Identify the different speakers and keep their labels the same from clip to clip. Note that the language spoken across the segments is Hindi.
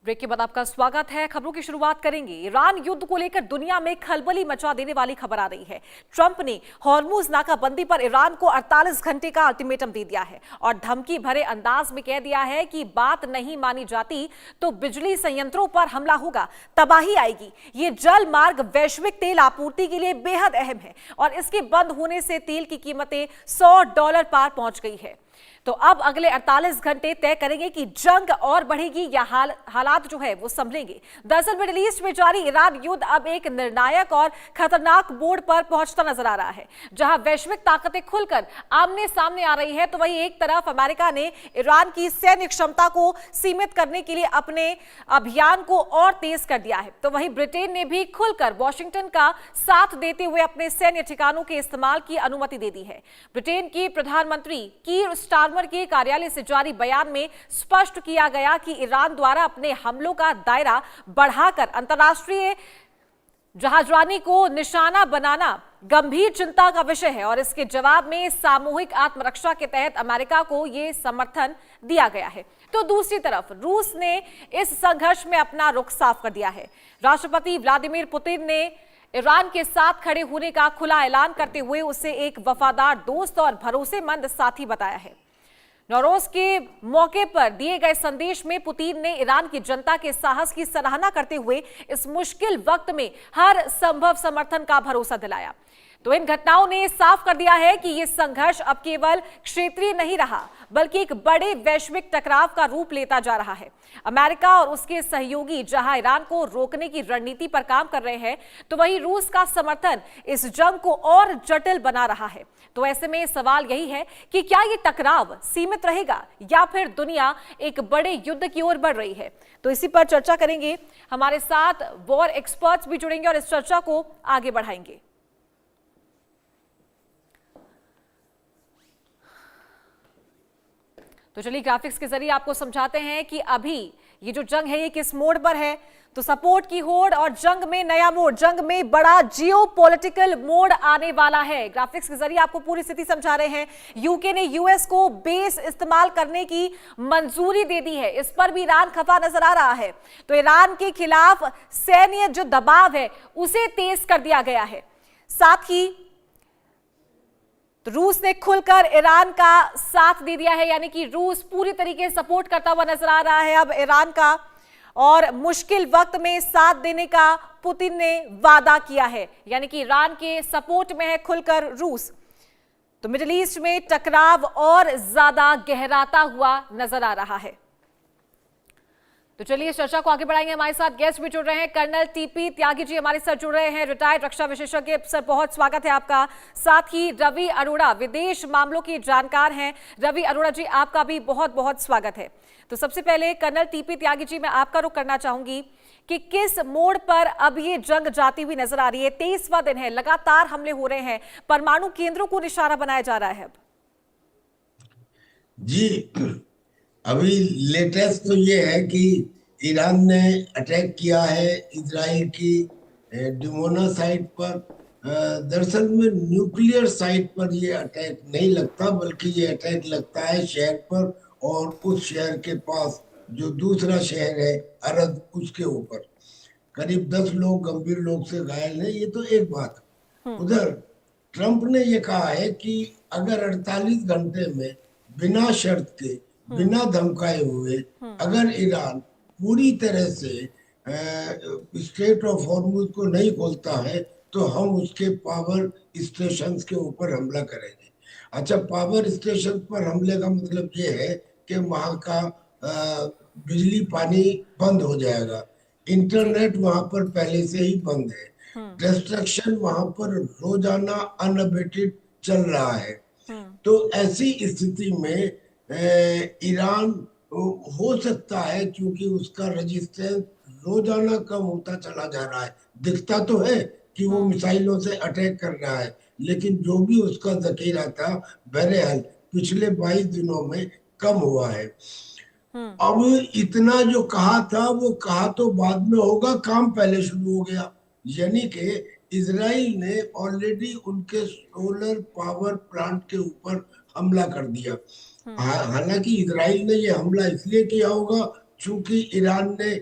Speaker 1: ब्रेक के बाद आपका स्वागत है। खबरों की शुरुआत करेंगे। ईरान युद्ध को लेकर दुनिया में खलबली मचा देने वाली खबर आ रही है। ट्रंप ने हॉर्मुज नाकाबंदी पर ईरान को 48 घंटे का अल्टीमेटम दे दिया है और धमकी भरे अंदाज में कह दिया है कि बात नहीं मानी जाती तो बिजली संयंत्रों पर हमला होगा, तबाही आएगी। ये जल मार्ग वैश्विक तेल आपूर्ति के लिए बेहद अहम है और इसके बंद होने से तेल की कीमतें $100 पार पहुंच गई है। तो अब अगले 48 घंटे तय करेंगे कि जंग और बढ़ेगी या हालात जो है वो संभलेंगे। दरअसल मिडिल ईस्ट में जारी ईरान युद्ध अब एक निर्णायक और खतरनाक मोड़ पर पहुंचता नजर आ रहा है, जहां वैश्विक ताकतें खुलकर आमने सामने आ रही है। तो वहीं एक तरफ अमेरिका ने ईरान की सैन्य क्षमता को सीमित करने के लिए अपने अभियान को और तेज कर दिया है, तो वहीं ब्रिटेन ने भी खुलकर वॉशिंगटन का साथ देते हुए अपने सैन्य ठिकानों के इस्तेमाल की अनुमति दे दी है। ब्रिटेन की प्रधानमंत्री कीर स्टारमर के कार्यालय से जारी बयान में स्पष्ट किया गया कि ईरान द्वारा अपने हमलों का दायरा बढ़ाकर अंतर्राष्ट्रीय जहाजरानी को निशाना बनाना गंभीर चिंता का विषय है और इसके जवाब में सामूहिक आत्मरक्षा के तहत अमेरिका को यह समर्थन दिया गया है। तो दूसरी तरफ रूस ने इस संघर्ष में अपना रुख साफ कर दिया है। राष्ट्रपति व्लादिमीर पुतिन ने ईरान के साथ खड़े होने का खुला ऐलान करते हुए उसे एक वफादार दोस्त और भरोसेमंद साथी बताया है। नौरोज के मौके पर दिए गए संदेश में पुतिन ने ईरान की जनता के साहस की सराहना करते हुए इस मुश्किल वक्त में हर संभव समर्थन का भरोसा दिलाया। तो इन घटनाओं ने साफ कर दिया है कि यह संघर्ष अब केवल क्षेत्रीय नहीं रहा, बल्कि एक बड़े वैश्विक टकराव का रूप लेता जा रहा है। अमेरिका और उसके सहयोगी जहां ईरान को रोकने की रणनीति पर काम कर रहे हैं, तो वहीं रूस का समर्थन इस जंग को और जटिल बना रहा है। तो ऐसे में सवाल यही है कि क्या ये टकराव सीमित रहेगा या फिर दुनिया एक बड़े युद्ध की ओर बढ़ रही है। तो इसी पर चर्चा करेंगे। हमारे साथ वॉर एक्सपर्ट्स भी जुड़ेंगे और इस चर्चा को आगे बढ़ाएंगे। तो चलिए ग्राफिक्स के जरिए आपको समझाते हैं कि अभी ये जो जंग है ये किस मोड़ पर है। तो सपोर्ट की होड़ और जंग में नया मोड़, जंग में बड़ा जियोपॉलिटिकल मोड़ आने वाला है। ग्राफिक्स के जरिए आपको पूरी स्थिति समझा रहे हैं। यूके ने यूएस को बेस इस्तेमाल करने की मंजूरी दे दी है, इस पर भी ईरान खफा नजर आ रहा है। तो ईरान के खिलाफ सैन्य जो दबाव है उसे तेज कर दिया गया है। साथ ही तो रूस ने खुलकर ईरान का साथ दे दिया है, यानी कि रूस पूरी तरीके से सपोर्ट करता हुआ नजर आ रहा है अब ईरान का, और मुश्किल वक्त में साथ देने का पुतिन ने वादा किया है, यानी कि ईरान के सपोर्ट में है खुलकर रूस। तो मिडिल ईस्ट में टकराव और ज्यादा गहराता हुआ नजर आ रहा है। तो चलिए इस चर्चा को आगे बढ़ाएंगे। हमारे साथ गेस्ट भी जुड़ रहे हैं। कर्नल टीपी त्यागी जी हमारे साथ जुड़ रहे हैं, रिटायर्ड रक्षा विशेषज्ञ। सर बहुत स्वागत है आपका। साथ ही रवि अरोड़ा विदेश मामलों की जानकार हैं। रवि अरोड़ा जी आपका भी बहुत बहुत स्वागत है। तो सबसे पहले कर्नल टीपी त्यागी जी मैं आपका रुख करना चाहूंगी कि किस मोड़ पर अब ये जंग जाती हुई नजर आ रही है। 23वां दिन है, लगातार हमले हो रहे हैं, परमाणु केंद्रों को निशाना बनाया जा रहा है अब।
Speaker 2: जी अभी लेटेस्ट तो ये है कि ईरान ने अटैक किया है इजराइल की डिमोना साइट पर। दरअसल में न्यूक्लियर साइट पर ये अटैक नहीं लगता, बल्कि ये अटैक लगता है शहर पर और उस शहर के पास जो दूसरा शहर है अरद, उसके ऊपर। करीब 10 लोग गंभीर रूप से घायल हैं। ये तो एक बात। उधर ट्रंप ने ये कहा है कि अगर 48 घंटे में बिना शर्त के, बिना धमकाए हुए अगर ईरान पूरी तरह से स्ट्रेट ऑफ हॉर्मुज को नहीं खोलता है तो हम उसके पावर स्टेशंस के ऊपर हमला करेंगे। अच्छा, पावर स्टेशन पर हमले का मतलब ये है कि वहां का बिजली पानी बंद हो जाएगा, इंटरनेट वहां पर पहले से ही बंद है, डिस्ट्रक्शन वहां पर रोजाना अनअबेटेड चल रहा है। तो ऐसी स्थिति में ईरान हो सकता है, क्योंकि उसका रेजिस्टेंस रोजाना कम होता चला जा रहा है। दिखता तो है कि वो मिसाइलों से अटैक कर रहा है, लेकिन जो भी उसका जखीरा था बहरहाल पिछले 22 दिनों में कम हुआ है। अब इतना जो कहा था वो कहा तो बाद में होगा, काम पहले शुरू हो गया। यानी कि इजराइल ने ऑलरेडी उनके सोलर पावर प्लांट के ऊपर हमला कर दिया। हालांकि इजराइल ने ये हमला इसलिए किया होगा चूंकि ईरान ने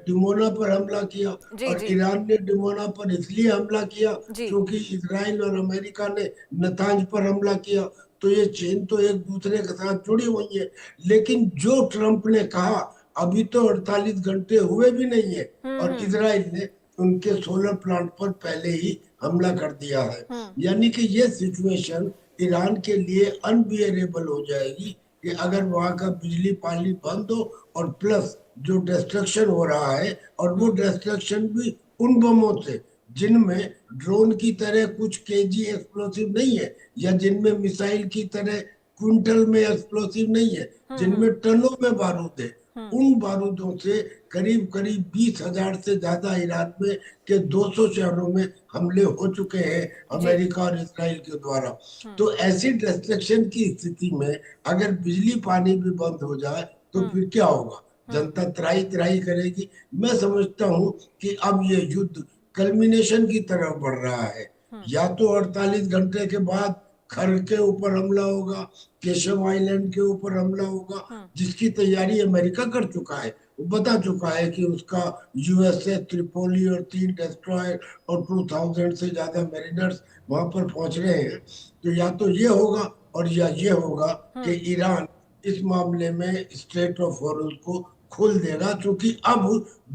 Speaker 2: डिमोना पर हमला किया,
Speaker 1: जी
Speaker 2: और
Speaker 1: जी
Speaker 2: ईरान ने डिमोना पर इसलिए हमला किया
Speaker 1: जी
Speaker 2: क्योंकि इजराइल और अमेरिका ने नतांज पर हमला किया। तो ये चेन तो एक दूसरे के साथ जुड़ी हुई है। लेकिन जो ट्रंप ने कहा, अभी तो 48 घंटे हुए भी नहीं है और
Speaker 1: हम्म
Speaker 2: इजराइल ने उनके सोलर प्लांट पर पहले ही हमला कर दिया है।
Speaker 1: हम्म
Speaker 2: यानी कि ये सिचुएशन ईरान के लिए अनबियरेबल हो जाएगी कि अगर वहां का बिजली पानी बंद हो, और प्लस जो डिस्ट्रक्शन हो रहा है, और वो डिस्ट्रक्शन भी उन बमों से जिनमें ड्रोन की तरह कुछ केजी एक्सप्लोसिव नहीं है, या जिनमें मिसाइल की तरह क्विंटल में एक्सप्लोसिव नहीं है, जिनमें टनों में बारूद है। उन बारूदों से करीब करीब 20,000 से ज्यादा ईरान में के 200 शहरों में हमले हो चुके हैं
Speaker 1: जी
Speaker 2: अमेरिका और इसराइल के द्वारा। तो ऐसी डिस्ट्रक्शन की स्थिति में अगर बिजली पानी भी बंद हो जाए तो फिर क्या होगा? जनता त्राही त्राही करेगी। मैं समझता हूं कि अब ये युद्ध कल्मिनेशन की तरफ बढ़ रहा है। या तो 48 घंटे के बाद खर के ऊपर हमला होगा, केशव आइलैंड के ऊपर हमला होगा, जिसकी तैयारी अमेरिका कर चुका है। वो बता चुका है कि उसका यूएसए त्रिपोली और 3 डिस्ट्रॉयर और 2000 से ज्यादा मेरिनर्स वहां पर पहुंच रहे हैं। तो या तो ये होगा, और या ये होगा कि ईरान इस मामले में स्ट्रेट ऑफ हॉर्मुज को खोल देगा, क्योंकि अब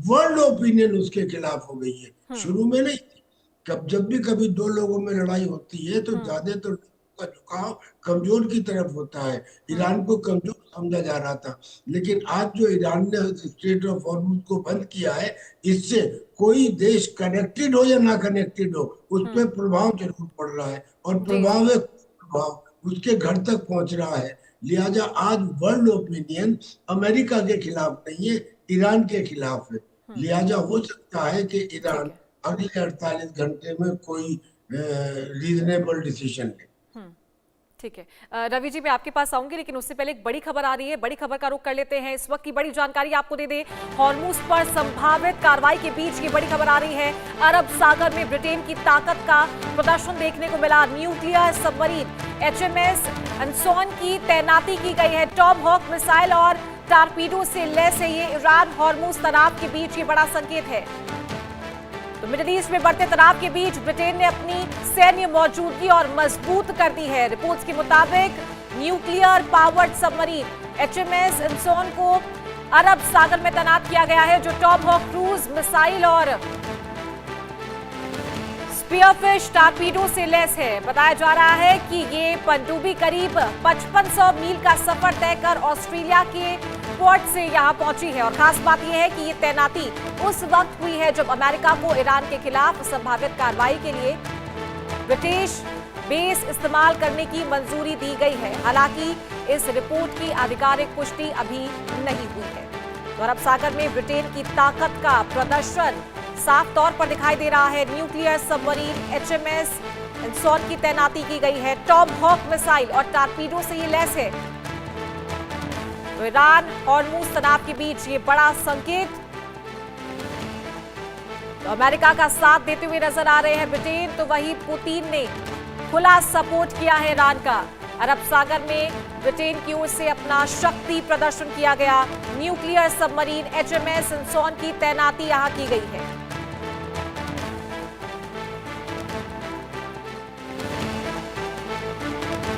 Speaker 2: वर्ल्ड ओपिनियन उसके खिलाफ हो गई है। शुरू में नहीं थी। जब भी कभी दो लोगों में लड़ाई होती है तो ज्यादातर लोगों का झुकाव कमजोर की तरफ होता है। ईरान को कमजोर समझा जा रहा था, लेकिन आज जो ईरान ने स्ट्रेट ऑफ हॉर्मुज को बंद किया है, इससे कोई देश कनेक्टेड हो या ना कनेक्टेड हो, उस पर प्रभाव जरूर पड़ रहा है, और प्रभाव है प्रभाव उसके घर तक पहुंच रहा है। लिहाजा आज वर्ल्ड ओपिनियन अमेरिका के खिलाफ नहीं है, ईरान के खिलाफ है। लिहाजा हो सकता है कि ईरान अगले 48 घंटे में कोई रीजनेबल डिसीजन ले।
Speaker 1: ठीक है रवि जी, मैं आपके पास आऊंगी, लेकिन उससे पहले एक बड़ी खबर आ रही है। बड़ी खबर का रुख कर लेते हैं। इस वक्त की बड़ी जानकारी आपको दे दें। हॉर्मुज पर संभावित कार्रवाई के बीच ये बड़ी खबर आ रही है। अरब सागर में ब्रिटेन की ताकत का प्रदर्शन देखने को मिला। न्यूक्लियर सबमरीन HMS एंसॉन की तैनाती की गई है। टॉमहॉक मिसाइल और टारपीडो से लैस है ये। ईरान हॉर्मुज तनाव के बीच ये बड़ा संकेत है। तो मिडिल ईस्ट में बढ़ते तनाव के बीच ब्रिटेन ने अपनी सैन्य मौजूदगी और मजबूत कर दी है। रिपोर्ट्स के मुताबिक न्यूक्लियर पावर्ड सबमरीन HMS एंसॉन को अरब सागर में तैनात किया गया है, जो टॉमहॉक क्रूज मिसाइल और स्पीयरफिश टारपीडो से लैस है। बताया जा रहा है कि ये पनडुब्बी करीब 5500 मील का सफर तय कर ऑस्ट्रेलिया के पोर्ट से यहां पहुंची है। और खास बात यह है कि ये तैनाती उस वक्त हुई है जब अमेरिका को ईरान के खिलाफ संभावित कार्रवाई के लिए ब्रिटिश बेस इस्तेमाल करने की मंजूरी दी गई है। हालांकि इस रिपोर्ट की आधिकारिक पुष्टि अभी नहीं हुई है। तो अरब सागर में ब्रिटेन की ताकत का प्रदर्शन साफ तौर पर दिखाई दे रहा है। न्यूक्लियर सबमरीन HMS एंसॉन की तैनाती की गई है। टॉमहॉक मिसाइल और टारपीडो से ये लैस है। तो ईरान हॉर्मुज तनाव के बीच ये बड़ा संकेत। तो अमेरिका का साथ देते हुए नजर आ रहे हैं ब्रिटेन, तो वही पुतिन ने खुला सपोर्ट किया है ईरान का। अरब सागर में ब्रिटेन की ओर से अपना शक्ति प्रदर्शन किया गया। न्यूक्लियर सबमरीन HMS एंसॉन की तैनाती यहां की गई है।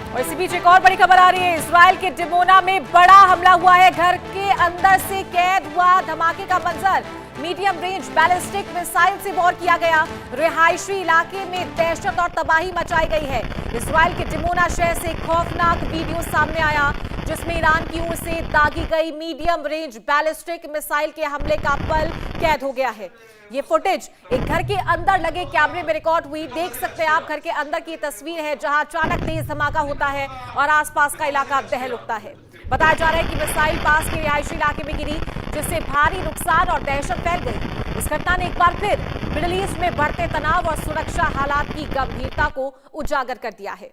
Speaker 1: और इसी बीच एक और बड़ी खबर आ रही है। इजराइल के डिमोना में बड़ा हमला हुआ है। घर के अंदर से कैद हुआ धमाके का मंजर। मीडियम रेंज बैलिस्टिक मिसाइल से वार किया गया। रिहायशी इलाके में दहशत और तबाही मचाई गई है। इजराइल के डिमोना शहर से खौफनाक वीडियो सामने आया, जिसमें ईरान की ओर से दागी गई मीडियम रेंज बैलिस्टिक मिसाइल के हमले का पल कैद हो गया है। ये फुटेज एक घर के अंदर लगे कैमरे में रिकॉर्ड हुई। देख सकते हैं आप, घर के अंदर की तस्वीर है, जहां अचानक तेज धमाका होता है और आसपास का इलाका दहल उठता है। बताया जा रहा है कि मिसाइल पास के रिहायशी इलाके में गिरी, जिससे भारी नुकसान और दहशत फैल गई। इस घटना ने एक बार फिर मिडिल ईस्ट में बढ़ते तनाव और सुरक्षा हालात की गंभीरता को उजागर कर दिया है।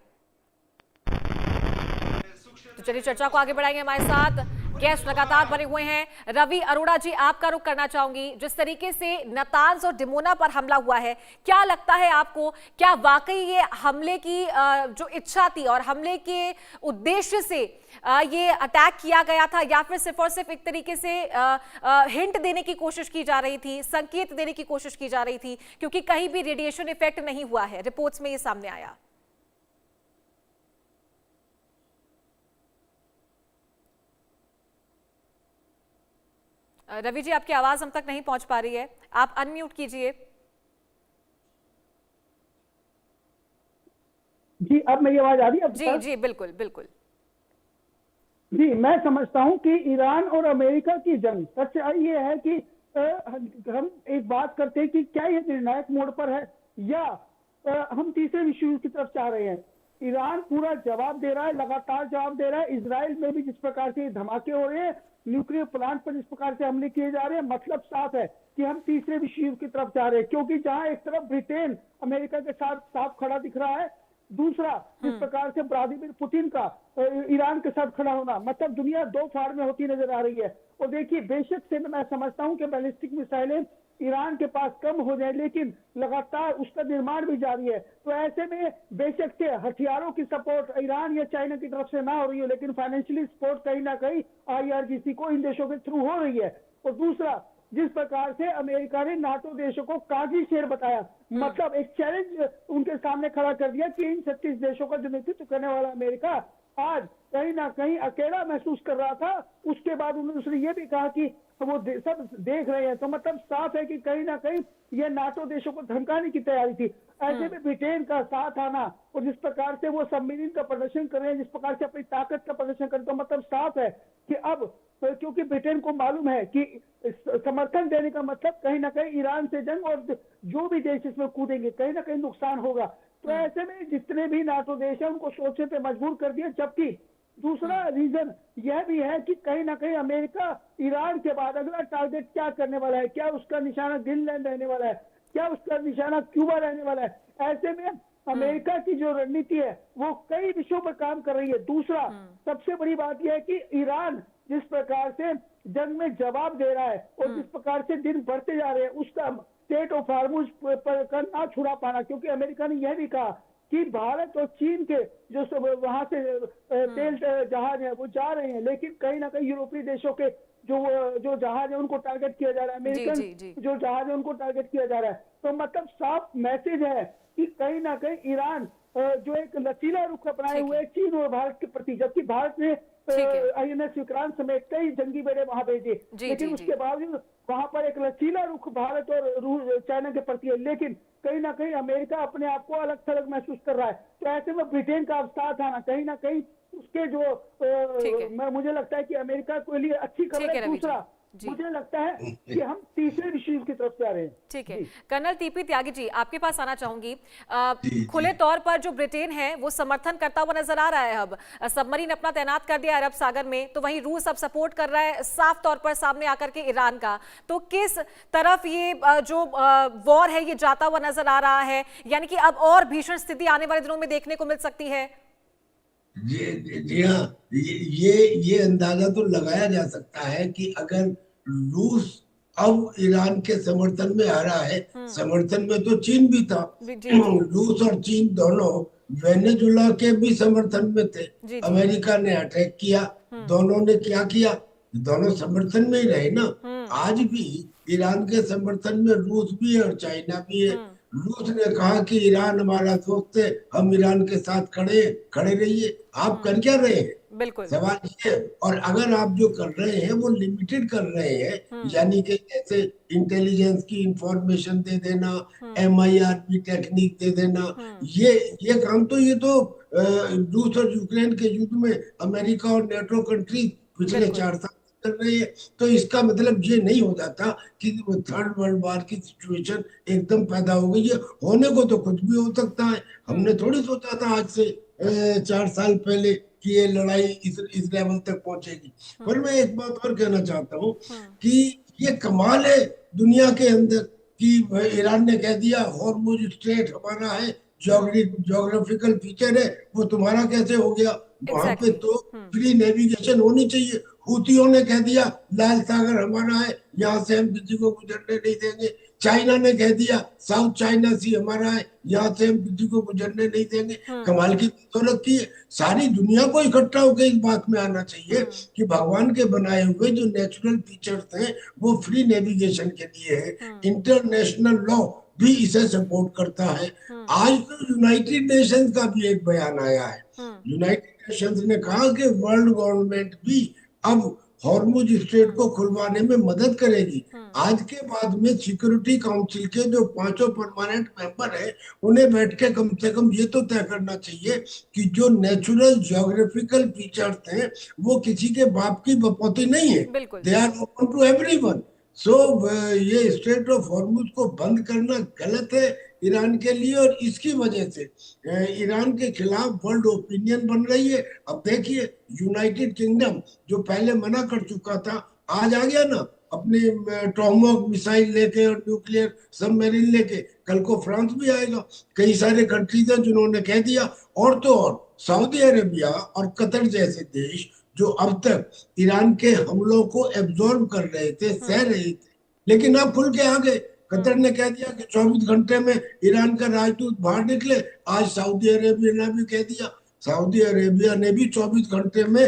Speaker 1: तो चलिए चर्चा को आगे बढ़ाएंगे। हमारे साथ गेस्ट लगातार बने हुए हैं। रवि अरोड़ा जी, आपका रुख करना चाहूंगी। जिस तरीके से नतांज और डिमोना पर हमला हुआ है, क्या लगता है आपको, क्या वाकई ये हमले की जो इच्छा थी और हमले के उद्देश्य से ये अटैक किया गया था, या फिर सिर्फ और सिर्फ एक तरीके से हिंट देने की कोशिश की जा रही थी, संकेत देने की कोशिश की जा रही थी, क्योंकि कहीं भी रेडिएशन इफेक्ट नहीं हुआ है, रिपोर्ट्स में ये सामने आया। रवि जी, आपकी आवाज हम तक नहीं पहुंच पा रही है, आप अनम्यूट कीजिए।
Speaker 3: जी, अब मेरी आवाज आ रही है?
Speaker 1: जी जी, बिल्कुल बिल्कुल।
Speaker 3: जी, मैं समझता हूं कि ईरान और अमेरिका की जंग, सच्चाई ये है कि हम एक बात करते हैं कि क्या ये निर्णायक मोड़ पर है, या हम तीसरे विश्व युद्ध की तरफ जा रहे हैं। ईरान पूरा जवाब दे रहा है, लगातार जवाब दे रहा है। इजराइल में भी जिस प्रकार से धमाके हो रहे हैं, न्यूक्लियर प्लांट पर जिस प्रकार से हमले किए जा रहे हैं, मतलब साफ है कि हम तीसरे विश्व युद्ध की तरफ जा रहे हैं। क्योंकि जहां एक तरफ ब्रिटेन अमेरिका के साथ साफ खड़ा दिख रहा है, दूसरा जिस प्रकार से व्लादिमीर पुतिन का ईरान के साथ खड़ा होना, मतलब दुनिया दो फाड़ में होती नजर आ रही है। और देखिए, बेशक से मैं समझता हूं कि बैलिस्टिक मिसाइलें ईरान के पास कम हो जाए, लेकिन लगातार उसका निर्माण भी जारी है। तो ऐसे में बेशक से हथियारों की सपोर्ट ईरान या चाइना की तरफ से ना हो रही है, लेकिन फाइनेंशियली सपोर्ट कहीं ना कहीं IRGC को इन देशों के थ्रू हो रही है। और दूसरा, जिस प्रकार से अमेरिका ने नाटो देशों को काजी शेर बताया, मतलब एक चैलेंज उनके सामने खड़ा कर दिया कि इन 36 देशों का जो नेतृत्व करने वाला अमेरिका आज कहीं ना कहीं अकेला महसूस कर रहा था। उसके बाद उन्होंने ये भी कहा कि वो सब देख रहे हैं। तो मतलब साफ है कि कहीं ना कहीं ये नाटो देशों को धमकाने की तैयारी थी। ऐसे में ब्रिटेन का साथ आना और जिस प्रकार से वो सबमरीन का प्रदर्शन कर रहे हैं, जिस प्रकार से अपनी ताकत का प्रदर्शन कर रहे हैं, तो मतलब साफ है कि अब क्योंकि ब्रिटेन को मालूम है कि समर्थन देने का मतलब कहीं ना कहीं ईरान से जंग, और जो भी देश इसमें कूदेंगे कहीं ना कहीं नुकसान होगा। तो ऐसे में जितने भी नाटो देश हैं उनको सोचने पे मजबूर कर दिया। जबकि दूसरा रीजन यह भी है कि कहीं ना कहीं अमेरिका ईरान के बाद अगला टारगेट क्या करने वाला है, क्या उसका निशाना ग्रीनलैंड रहने वाला है, क्या उसका निशाना क्यूबा रहने वाला है। ऐसे में अमेरिका की जो रणनीति है वो कई विषयों पर काम कर रही है। दूसरा सबसे बड़ी बात यह है कि ईरान जिस प्रकार से जंग में जवाब दे रहा है और जिस प्रकार से दिन बढ़ते जा रहे हैं, उसका स्टेट ऑफ हार्मुज पर ना छुड़ा पाना, क्योंकि अमेरिका ने यह भी कहा कि भारत और चीन के जो सब वहां से तेल जहाज है वो जा रहे हैं, लेकिन कहीं ना कहीं यूरोपीय देशों के जो जहाज है उनको टारगेट किया जा रहा है, अमेरिकन जो जहाज है उनको टारगेट किया जा रहा है। तो मतलब साफ मैसेज है कि कहीं ना कहीं ईरान जो एक लचीला रुख अपनाए हुए चीन और भारत के प्रति, जबकि भारत ने INS विक्रांत समेत कई जंगी बेड़े वहां भेजे, लेकिन उसके बावजूद वहां पर एक लचीला रुख भारत और चाइना के प्रति है। लेकिन कहीं ना कहीं अमेरिका अपने आप को अलग थलग महसूस कर रहा है। तो ऐसे में ब्रिटेन का अब साथ आना कहीं ना कहीं उसके जो मुझे लगता है कि अमेरिका के लिए अच्छी खबर है। दूसरा मुझे लगता है कि हम तीसरे विश्व युद्ध की तरफ जा रहे हैं।
Speaker 1: ठीक है, कर्नल TP त्यागी जी, आपके पास आना चाहूंगी। खुले तौर पर जो ब्रिटेन है वो समर्थन करता हुआ नजर आ रहा है। अब सबमरीन अपना तैनात कर दिया अरब सागर में, तो वहीं रूस अब सपोर्ट कर रहा है साफ तौर पर सामने आकर के ईरान का। तो किस तरफ ये जो वॉर है ये जाता हुआ नजर आ रहा है, यानी कि अब और भीषण स्थिति आने वाले दिनों में देखने को मिल सकती है?
Speaker 2: जी हाँ, ये अंदाजा तो लगाया जा सकता है कि अगर रूस अब ईरान के समर्थन में आ रहा है, समर्थन में तो चीन भी था, रूस और चीन दोनों वेनेजुला के भी समर्थन में थे। अमेरिका ने अटैक किया, दोनों ने क्या किया, दोनों समर्थन में ही रहे ना। आज भी ईरान के समर्थन में रूस भी है और चाइना भी है। रूस ने कहा कि ईरान हमारा दोस्त है, हम ईरान के साथ खड़े रहिए। आप कर क्या रहे हैं?
Speaker 1: बिल्कुल
Speaker 2: सवाल ये। और अगर आप जो कर रहे हैं वो लिमिटेड कर रहे हैं, यानी कि जैसे इंटेलिजेंस की इंफॉर्मेशन दे देना, MIRP टेक्निक दे देना, ये काम तो रूस और यूक्रेन के युद्ध में अमेरिका और नेटो कंट्री पिछले 4 साल कर रही है। तो इसका मतलब ये नहीं हो जाता कि थर्ड वर्ल्ड वॉर की सिचुएशन एकदम पैदा हो गई है। होने को तो कुछ भी हो सकता है। हमने थोड़ी सोचा था आज से 4 साल पहले कि ये लड़ाई इस लेवल तक पहुंचेगी। पर मैं एक बात और कहना चाहता हूँ कि ये कमाल है दुनिया के अंदर कि ईरान ने कह दिया हॉर्मुज स्ट्रेट हमारा है, ज्योग्राफिकल फीचर है, वो तुम्हारा कैसे हो गया? वहां पे तो फ्री नेविगेशन होनी चाहिए। हूतियों ने कह दिया लाल सागर हमारा है, यहाँ से हम किसी को गुजरने नहीं देंगे। चाइना ने कह दिया साउथ चाइना सी हमारा है, यहाँ से हम किसी को गुजरने नहीं देंगे। कमाल की तो रखी है। सारी दुनिया को इकट्ठा होकर इस बात में आना चाहिए कि भगवान के बनाए हुए जो नेचुरल फीचर्स हैं वो फ्री नेविगेशन के लिए है। इंटरनेशनल लॉ भी इसे सपोर्ट करता है। आज तो यूनाइटेड नेशंस का भी एक बयान आया है। यूनाइटेड नेशंस ने कहा कि वर्ल्ड गवर्नमेंट भी अब हॉर्मुज स्ट्रेट को खुलवाने में मदद करेगी। आज के बाद में सिक्योरिटी काउंसिल के जो 5 परमानेंट मेंबर हैं उन्हें बैठ के कम से कम ये तो तय करना चाहिए कि जो नेचुरल ज्योग्राफिकल फीचर्स हैं वो किसी के बाप की बपौती नहीं है, they are open to everyone. So ये स्ट्रेट ऑफ हॉर्मुज को बंद करना गलत है ईरान के लिए, और इसकी वजह से ईरान के खिलाफ वर्ल्ड ओपिनियन बन रही है। अब देखिए यूनाइटेड किंगडम जो पहले मना कर चुका था आज आ गया ना अपने टॉमहॉक मिसाइल लेके और न्यूक्लियर सबमरीन लेके। कल को फ्रांस भी आएगा। कई सारे कंट्रीज हैं जिन्होंने कह दिया। और तो और सऊदी अरेबिया और कतर जैसे देश जो अब तक ईरान के हमलों को एब्जॉर्ब कर रहे थे, सह रहे थे, लेकिन अब खुल के आ गए। कतर ने कह दिया कि 24 घंटे में ईरान का राजदूत बाहर निकले। आज सऊदी अरेबिया ने भी कह दिया, सऊदी अरेबिया ने भी 24 घंटे में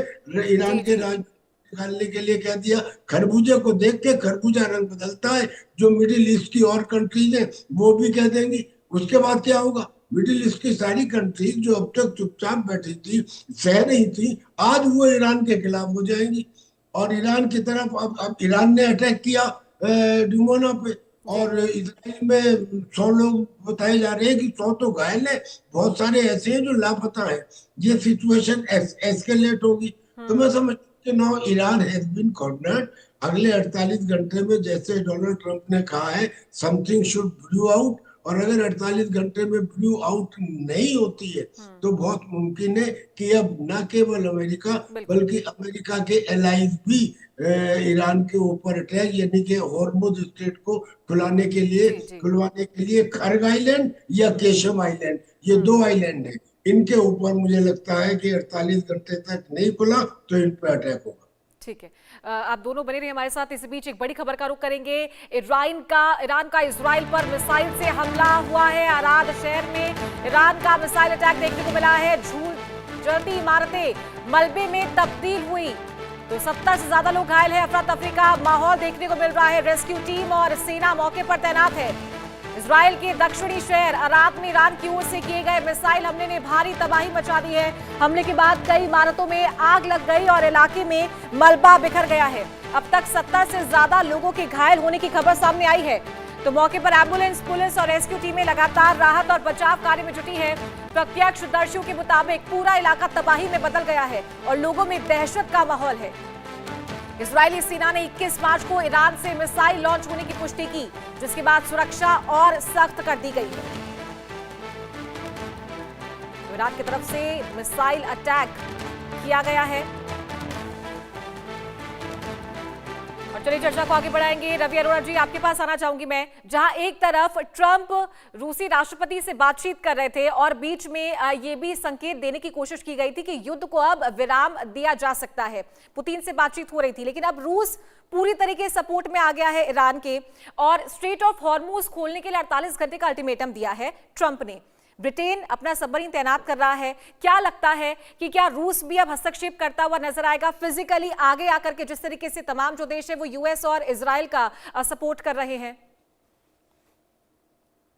Speaker 2: ईरान के राजदूत निकालने के लिए कह दिया। खरबूजे को देख के खरबूजा रंग बदलता है। जो मिडिल ईस्ट की और कंट्रीज हैं वो भी कह देंगी। उसके बाद क्या होगा? मिडिल ईस्ट की सारी कंट्रीज जो अब तक चुपचाप बैठी थी, सह रही थी, आज वो ईरान के खिलाफ हो जाएंगी। और ईरान की तरफ अब ईरान ने अटैक किया डिमोना पे, और इजराइल में 100 लोग बताए जा रहे हैं कि 100 तो घायल है, बहुत सारे ऐसे हैं जो लापता है। ये सिचुएशन एस्केलेट होगी। तो मैं समझता हूं कि now Iran has been cornered. अगले 48 घंटे में जैसे डोनाल्ड ट्रंप ने कहा है समथिंग शुड ब्लू आउट, और अगर 48 घंटे में ब्लू आउट नहीं होती है तो बहुत मुमकिन है कि अब न केवल अमेरिका बल्कि अमेरिका के एलाइज भी ईरान के ऊपर अटैक, यानी कि हॉर्मुज स्ट्रेट को खुलवाने के लिए खर्ग आइलैंड या केशम आइलैंड, ये 2 आइलैंड है, इनके ऊपर मुझे लगता है कि 48 घंटे तक नहीं खुला तो इन पर अटैक होगा।
Speaker 1: ठीक है, आप दोनों बने रहिए हमारे साथ। इस बीच एक बड़ी खबर का रुख करेंगे। ईरान का इजराइल पर मिसाइल से हमला हुआ है। अराद शहर में ईरान का मिसाइल अटैक देखने को मिला है। जलती इमारतें मलबे में तब्दील हुई, तो 70 से ज्यादा लोग घायल हैं। अफरा तफरी का माहौल देखने को मिल रहा है। रेस्क्यू टीम और सेना मौके पर तैनात है। इजराइल के दक्षिणी शहर अराद में ईरान की ओर से किए गए मिसाइल हमले ने भारी तबाही मचा दी है। हमले के बाद कई इमारतों में आग लग गई और इलाके में मलबा बिखर गया है। अब तक 70 से ज्यादा लोगों के घायल होने की खबर सामने आई है। तो मौके पर एम्बुलेंस, पुलिस और रेस्क्यू टीमें लगातार राहत और बचाव कार्य में जुटी है। प्रत्यक्षदर्शियों के मुताबिक पूरा इलाका तबाही में बदल गया है और लोगों में दहशत का माहौल है। इजरायली सेना ने 21 मार्च को ईरान से मिसाइल लॉन्च होने की पुष्टि की, जिसके बाद सुरक्षा और सख्त कर दी गई है। तो ईरान की तरफ से मिसाइल अटैक किया गया है। और चलिए चर्चा को आगे बढ़ाएंगे। रवि अरोड़ा जी, आपके पास आना चाहूंगी मैं। जहां एक तरफ ट्रंप रूसी राष्ट्रपति से बातचीत कर रहे थे और बीच में ये भी संकेत देने की कोशिश की गई थी कि युद्ध को अब विराम दिया जा सकता है, पुतिन से बातचीत हो रही थी, लेकिन अब रूस पूरी तरीके सपोर्ट में आ गया है ईरान के, और स्ट्रेट ऑफ हॉर्मुज खोलने के लिए 48 घंटे का अल्टीमेटम दिया है ट्रंप ने। ब्रिटेन अपना सबमरीन तैनात कर रहा है। क्या लगता है कि क्या रूस भी अब हस्तक्षेप करता हुआ नजर आएगा फिजिकली आगे आकर के, जिस तरीके से तमाम जो देश है वो यूएस और इजराइल का सपोर्ट कर रहे हैं?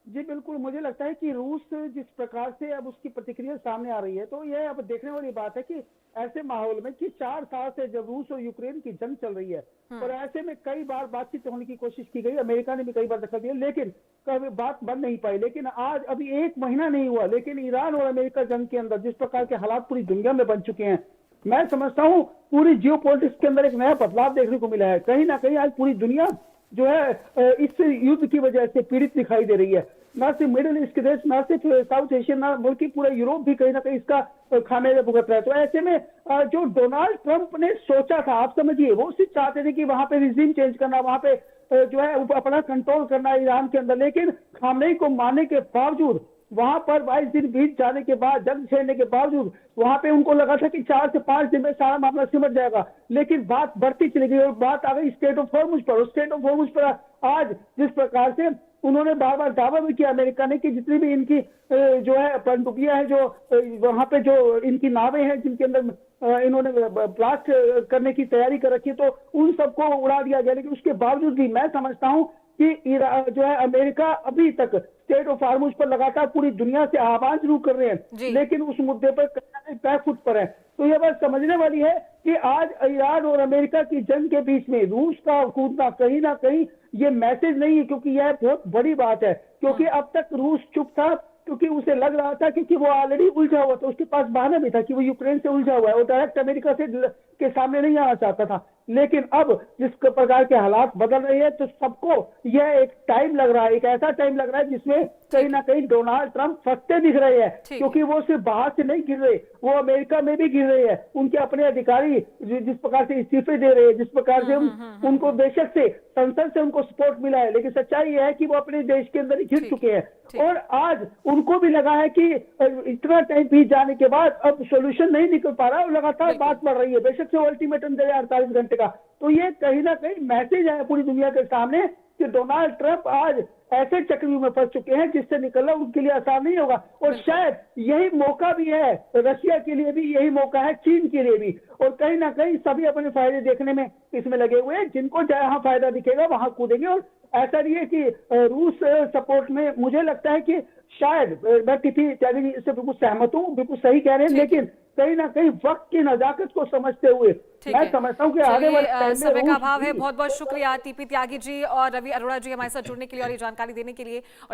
Speaker 3: जी बिल्कुल, मुझे लगता है कि रूस जिस प्रकार से अब उसकी प्रतिक्रिया सामने आ रही है, तो यह अब देखने वाली बात है कि ऐसे माहौल में कि 4 साल से जब रूस और यूक्रेन की जंग चल रही है और ऐसे में कई बार बातचीत होने की कोशिश की गई, अमेरिका ने भी कई बार दखल दिया, लेकिन कभी बात बन नहीं पाई। लेकिन आज अभी 1 महीना नहीं हुआ, लेकिन ईरान और अमेरिका जंग के अंदर जिस प्रकार के हालात पूरी दुनिया में बन चुके हैं, मैं समझता हूँ पूरी जियोपॉलिटिक्स के अंदर एक नया बदलाव देखने को मिला है। कहीं ना कहीं आज पूरी दुनिया जो है इस युद्ध की वजह से पीड़ित दिखाई दे रही है। न सिर्फ मिडिल ईस्ट के देश, न सिर्फ साउथ एशिया, न बल्कि पूरा यूरोप भी कहीं ना कहीं इसका खामियाजा भुगत रहा है। तो ऐसे में जो डोनाल्ड ट्रंप ने सोचा था, आप समझिए, वो सिर्फ चाहते थे कि वहां पे रिजीम चेंज करना, वहां पे जो है अपना कंट्रोल करना ईरान के अंदर, लेकिन खामनेई को मारने के बावजूद वहां पर 22 दिन बीत जाने के बाद, जंग छेड़ने के बावजूद, वहां पे उनको लगा था कि 4 से 5 दिन में सारा मामला सिमट जाएगा, लेकिन बात बढ़ती चली गई और बात आ गई स्टेट ऑफ हॉर्मुज पर। स्टेट ऑफ हॉर्मुज पर आज जिस प्रकार से उन्होंने बार बार दावा भी किया अमेरिका ने कि जितनी भी इनकी जो है पनडुब्बियां हैं, जो वहां पे जो इनकी नावें हैं जिनके अंदर इन्होंने ब्लास्ट करने की तैयारी कर रखी है, तो उन सबको उड़ा दिया गया। लेकिन उसके बावजूद भी मैं समझता हूं कि जो है अमेरिका अभी तक स्टेट ऑफ हॉर्मुज पर लगातार पूरी दुनिया से आह्वान जरूर कर रहे हैं, लेकिन उस मुद्दे पर कहीं बैकफुट पर है। तो यह बात समझने वाली है कि आज ईरान और अमेरिका की जंग के बीच में रूस का कूदना कहीं ना कहीं ये मैसेज नहीं है, क्योंकि यह बहुत बड़ी बात है। क्योंकि अब तक रूस चुप था, क्योंकि उसे लग रहा था कि वो ऑलरेडी उलझा हुआ था, उसके पास बहाना भी था कि वो यूक्रेन से उलझा हुआ है और डायरेक्ट अमेरिका से के सामने नहीं आना चाहता था। लेकिन अब जिस प्रकार के हालात बदल रहे हैं, तो सबको यह एक टाइम लग रहा है, एक ऐसा टाइम लग रहा है जिसमें कहीं ना कहीं डोनाल्ड ट्रंप फंसते दिख रहे हैं, क्योंकि वो सिर्फ बाहर से नहीं गिर रहे, वो अमेरिका में भी गिर रहे हैं। उनके अपने अधिकारी जिस प्रकार से इस्तीफे दे रहे हैं, जिस प्रकार से उनको बेशक से संसद से उनको सपोर्ट मिला है, लेकिन सच्चाई यह है कि वो अपने देश के अंदर ही गिर चुके हैं। और आज उनको भी लगा है कि इतना टाइम बीत जाने के बाद अब सोल्यूशन नहीं निकल पा रहा, लगातार बात बढ़ रही है, बेशक से अल्टीमेटम दे 48 घंटे का। तो ये कहीं ना कहीं मैसेज है पूरी दुनिया के सामने कि डोनाल्ड ट्रंप आज ऐसे चक्रव्यूह में फंस चुके हैं जिससे निकलना उनके लिए आसान नहीं होगा। और शायद यही मौका भी है रशिया के लिए भी, यही मौका है चीन के लिए भी। और कहीं ना कहीं सभी अपने फायदे देखने में इसमें लगे हुए हैं, जिनको जहां फायदा दिखेगा वहां कूदेंगे। और ऐसा नहीं है कि रूस सपोर्ट में, मुझे लगता है कि शायद मैं टिफी त्यागी से बिल्कुल सहमत हूँ, बिल्कुल सही कह रहे हैं, लेकिन कहीं ना कहीं वक्त की नजाकत को समझते हुए मैं समझता हूँ कि आने वाले
Speaker 1: समय का अभाव है। बहुत बहुत शुक्रिया टीपी त्यागी जी और रवि अरोड़ा जी हमारे साथ जुड़ने के लिए और ये जानकारी देने के लिए। और